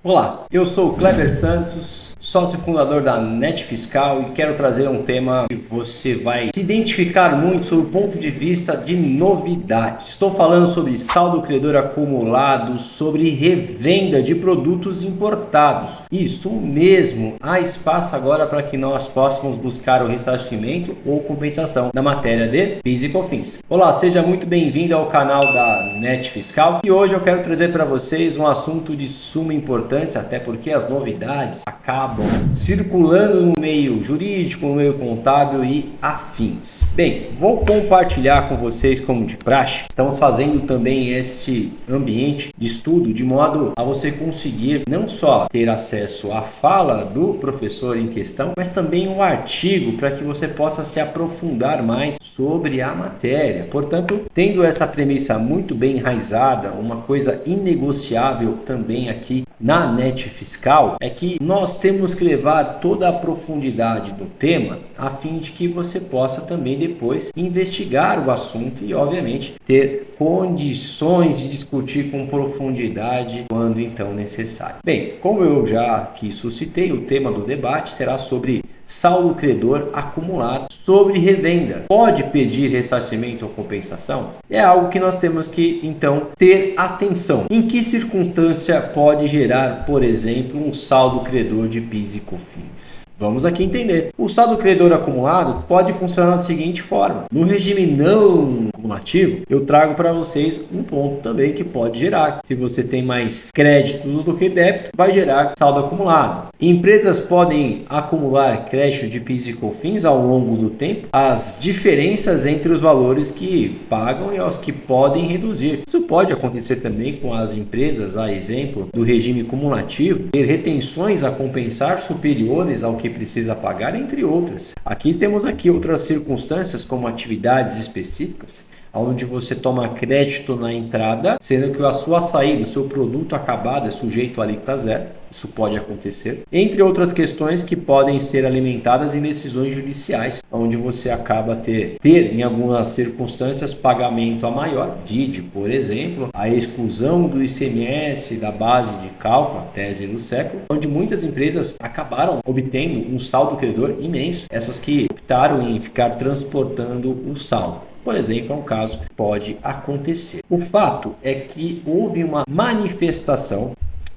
Olá, eu sou o Kleber Santos, sócio fundador da Net Fiscal e quero trazer um tema que você vai se identificar muito sob o ponto de vista de novidades. Estou falando sobre saldo credor acumulado, sobre revenda de produtos importados. Isso mesmo, há espaço agora para que nós possamos buscar o ressarcimento ou compensação na matéria de PIS e COFINS. Olá, seja muito bem-vindo ao canal da Net Fiscal e hoje eu quero trazer para vocês um assunto de suma importância, até porque as novidades acabam circulando no meio jurídico, no meio contábil e afins. Bem, vou compartilhar com vocês como de praxe. Estamos fazendo também este ambiente de estudo de modo a você conseguir não só ter acesso à fala do professor em questão, mas também um artigo para que você possa se aprofundar mais sobre a matéria. Portanto, tendo essa premissa muito bem enraizada, uma coisa inegociável também aqui na Net Fiscal é que nós temos que levar toda a profundidade do tema a fim de que você possa também depois investigar o assunto e, obviamente, ter condições de discutir com profundidade quando então necessário. Bem, como eu já aqui suscitei, o tema do debate será sobre saldo credor acumulado sobre revenda. Pode pedir ressarcimento ou compensação? É algo que nós temos que então ter atenção. Em que circunstância pode gerar, por exemplo, um saldo credor de PIS e COFINS? Vamos aqui entender. O saldo credor acumulado pode funcionar da seguinte forma. No regime não cumulativo, eu trago para vocês um ponto também que pode gerar. Se você tem mais créditos do que débito, vai gerar saldo acumulado. Empresas podem acumular crédito de PIS e COFINS ao longo do tempo. As diferenças entre os valores que pagam e os que podem reduzir. Isso pode acontecer também com as empresas, a exemplo do regime cumulativo, ter retenções a compensar superiores ao que precisa pagar, entre outras. Aqui temos outras circunstâncias como atividades específicas, onde você toma crédito na entrada, sendo que a sua saída, o seu produto acabado é sujeito a alíquota zero. Isso pode acontecer. Entre outras questões que podem ser alimentadas em decisões judiciais, onde você acaba ter em algumas circunstâncias pagamento a maior. Vide, por exemplo, a exclusão do ICMS da base de cálculo, a tese do século, onde muitas empresas acabaram obtendo um saldo credor imenso. Essas que optaram em ficar transportando o saldo. Por exemplo, é um caso que pode acontecer. O fato é que houve uma manifestação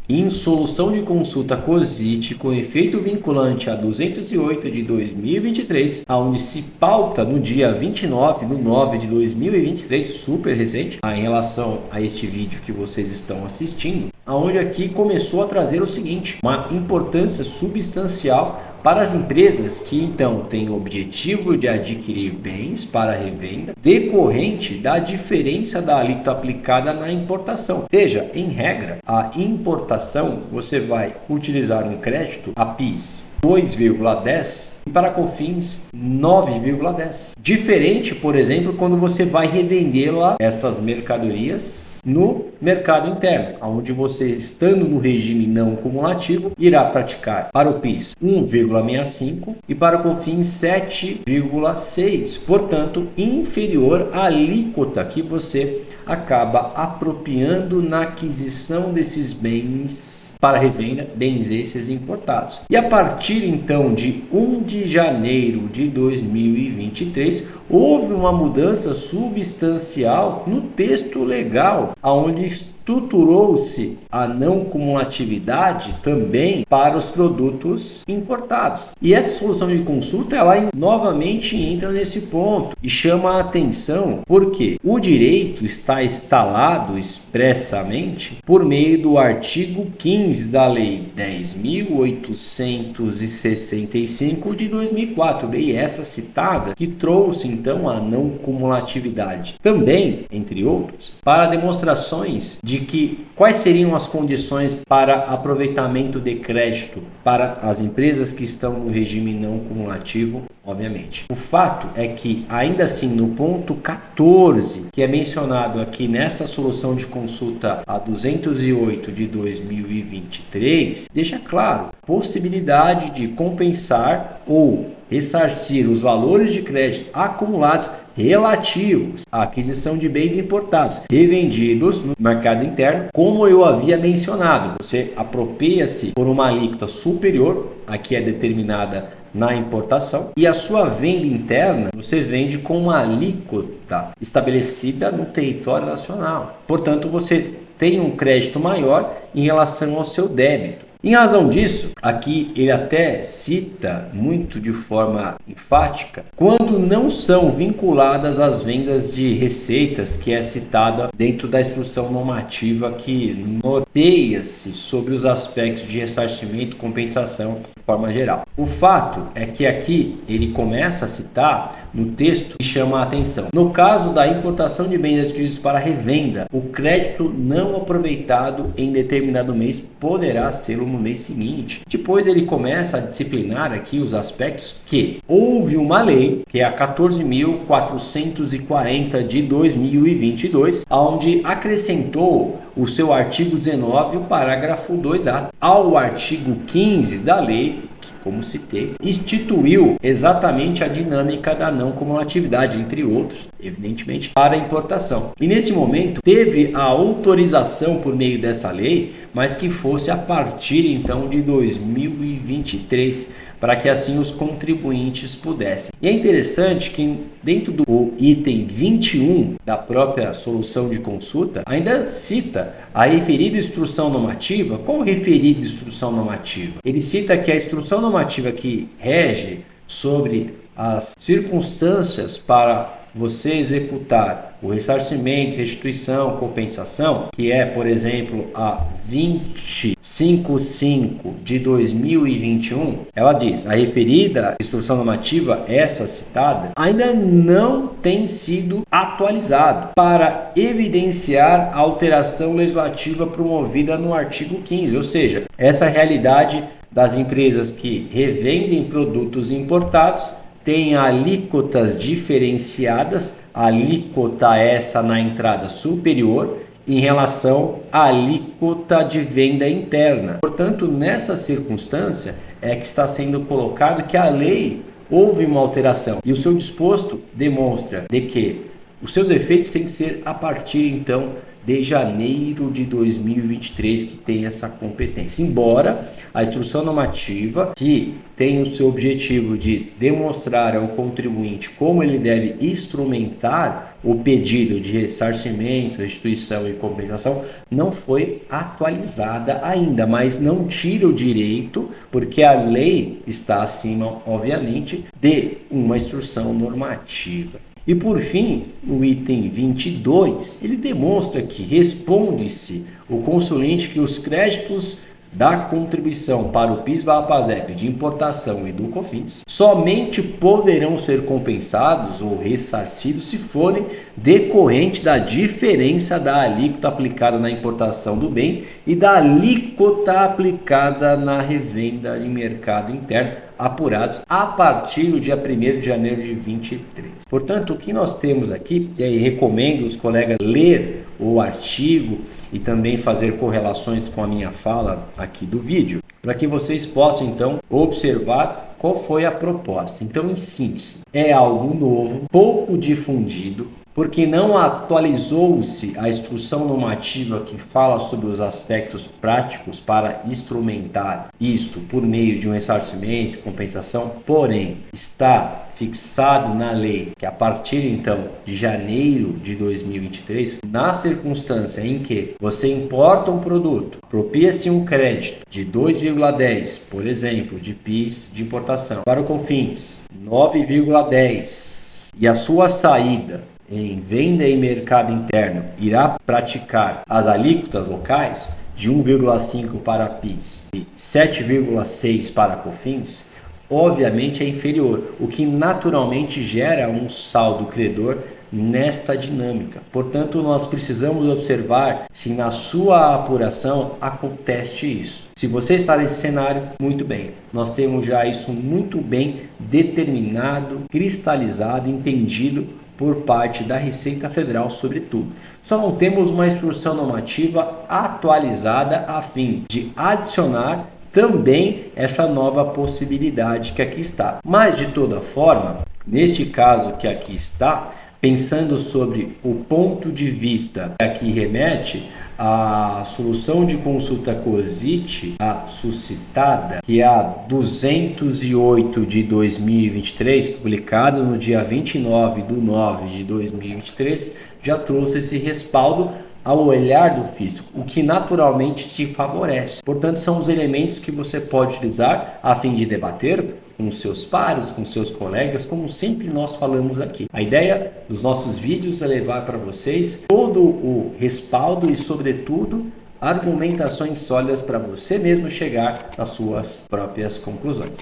em solução de consulta COSIT com efeito vinculante a 208 de 2023, onde se pauta no dia 29/9 de 2023, super recente, em relação a este vídeo que vocês estão assistindo, onde aqui começou a trazer o seguinte, uma importância substancial para as empresas que então têm o objetivo de adquirir bens para revenda decorrente da diferença da alíquota aplicada na importação. Veja, em regra, a importação você vai utilizar um crédito a PIS 2,10 e para COFINS 9,10. Diferente, por exemplo, quando você vai revendê-la, essas mercadorias, no mercado interno, onde você, estando no regime não cumulativo, irá praticar para o PIS 1,65 e para o COFINS 7,6. Portanto, inferior à alíquota que você acaba apropriando na aquisição desses bens para revenda, bens esses importados. E a partir então de 1 de janeiro de 2023, houve uma mudança substancial no texto legal, onde estruturou-se a não cumulatividade também para os produtos importados. E essa solução de consulta, ela novamente entra nesse ponto e chama a atenção porque o direito está instalado expressamente por meio do artigo 15 da Lei 10.865 de 2004, lei essa citada que trouxe então a não cumulatividade. Também, entre outros, para demonstrações de que quais seriam as condições para aproveitamento de crédito para as empresas que estão no regime não cumulativo, obviamente. O fato é que, ainda assim, no ponto 14, que é mencionado aqui nessa solução de consulta a 208 de 2023, deixa claro possibilidade de compensar ou ressarcir os valores de crédito acumulados relativos à aquisição de bens importados revendidos no mercado interno, como eu havia mencionado. Você apropria-se por uma alíquota superior, aqui é determinada na importação, e a sua venda interna você vende com uma alíquota estabelecida no território nacional. Portanto, você tem um crédito maior em relação ao seu débito. Em razão disso, aqui ele até cita muito de forma enfática quando não são vinculadas às vendas de receitas, que é citada dentro da instrução normativa que norteia-se sobre os aspectos de ressarcimento e compensação de forma geral. O fato é que aqui ele começa a citar no texto e chama a atenção. No caso da importação de bens adquiridos para revenda, o crédito não aproveitado em determinado mês poderá ser no mês seguinte. Depois ele começa a disciplinar aqui os aspectos que houve uma lei, que é a 14.440 de 2022, onde acrescentou o seu artigo 19, o parágrafo 2A, ao artigo 15 da lei, que, como citei, instituiu exatamente a dinâmica da não cumulatividade, entre outros, evidentemente, para a importação. E nesse momento teve a autorização por meio dessa lei, mas que fosse a partir então de 2023, para que assim os contribuintes pudessem. E é interessante que dentro do item 21 da própria solução de consulta, ainda cita a referida instrução normativa. Qual referida instrução normativa? Ele cita que a instrução normativa que rege sobre as circunstâncias para você executar o ressarcimento, restituição, compensação, que é, por exemplo, a 2055 de 2021, ela diz: a referida instrução normativa, essa citada, ainda não tem sido atualizado para evidenciar a alteração legislativa promovida no artigo 15, ou seja, essa realidade das empresas que revendem produtos importados tem alíquotas diferenciadas, alíquota essa na entrada superior em relação à alíquota de venda interna. Portanto, nessa circunstância é que está sendo colocado que a lei houve uma alteração e o seu disposto demonstra de que os seus efeitos têm que ser a partir então de janeiro de 2023 que tem essa competência. Embora a instrução normativa, que tem o seu objetivo de demonstrar ao contribuinte como ele deve instrumentar o pedido de ressarcimento, restituição e compensação, não foi atualizada ainda, mas não tira o direito, porque a lei está acima, obviamente, de uma instrução normativa. E por fim, no item 22, ele demonstra que responde-se o consulente que os créditos da contribuição para o PIS/PASEP de importação e do COFINS somente poderão ser compensados ou ressarcidos se forem decorrente da diferença da alíquota aplicada na importação do bem e da alíquota aplicada na revenda em mercado interno, apurados a partir do dia 1º de janeiro de 2023. Portanto, o que nós temos aqui, e aí recomendo os colegas ler o artigo e também fazer correlações com a minha fala aqui do vídeo, para que vocês possam então observar qual foi a proposta. Então, em síntese, é algo novo, pouco difundido, porque não atualizou-se a instrução normativa que fala sobre os aspectos práticos para instrumentar isto por meio de um ressarcimento, compensação, porém está fixado na lei que a partir então de janeiro de 2023, na circunstância em que você importa um produto, apropria-se um crédito de 2,10, por exemplo, de PIS de importação, para o COFINS 9,10 e a sua saída em venda e mercado interno irá praticar as alíquotas locais de 1,5 para PIS e 7,6 para COFINS, obviamente é inferior, o que naturalmente gera um saldo credor nesta dinâmica. Portanto, nós precisamos observar se na sua apuração acontece isso. Se você está nesse cenário, muito bem. Nós temos já isso muito bem determinado, cristalizado, entendido por parte da Receita Federal, sobretudo. Só não temos uma instrução normativa atualizada a fim de adicionar também essa nova possibilidade que aqui está. Mas, de toda forma, Neste caso que aqui está, pensando sobre o ponto de vista que aqui remete à solução de consulta COSIT, a suscitada, que é a 208 de 2023, publicada no dia 29/9/2023, já trouxe esse respaldo ao olhar do físico, o que naturalmente te favorece. Portanto, são os elementos que você pode utilizar a fim de debater com seus pares, com seus colegas, como sempre nós falamos aqui. A ideia dos nossos vídeos é levar para vocês todo o respaldo e, sobretudo, argumentações sólidas para você mesmo chegar às suas próprias conclusões.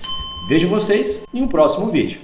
Vejo vocês em um próximo vídeo.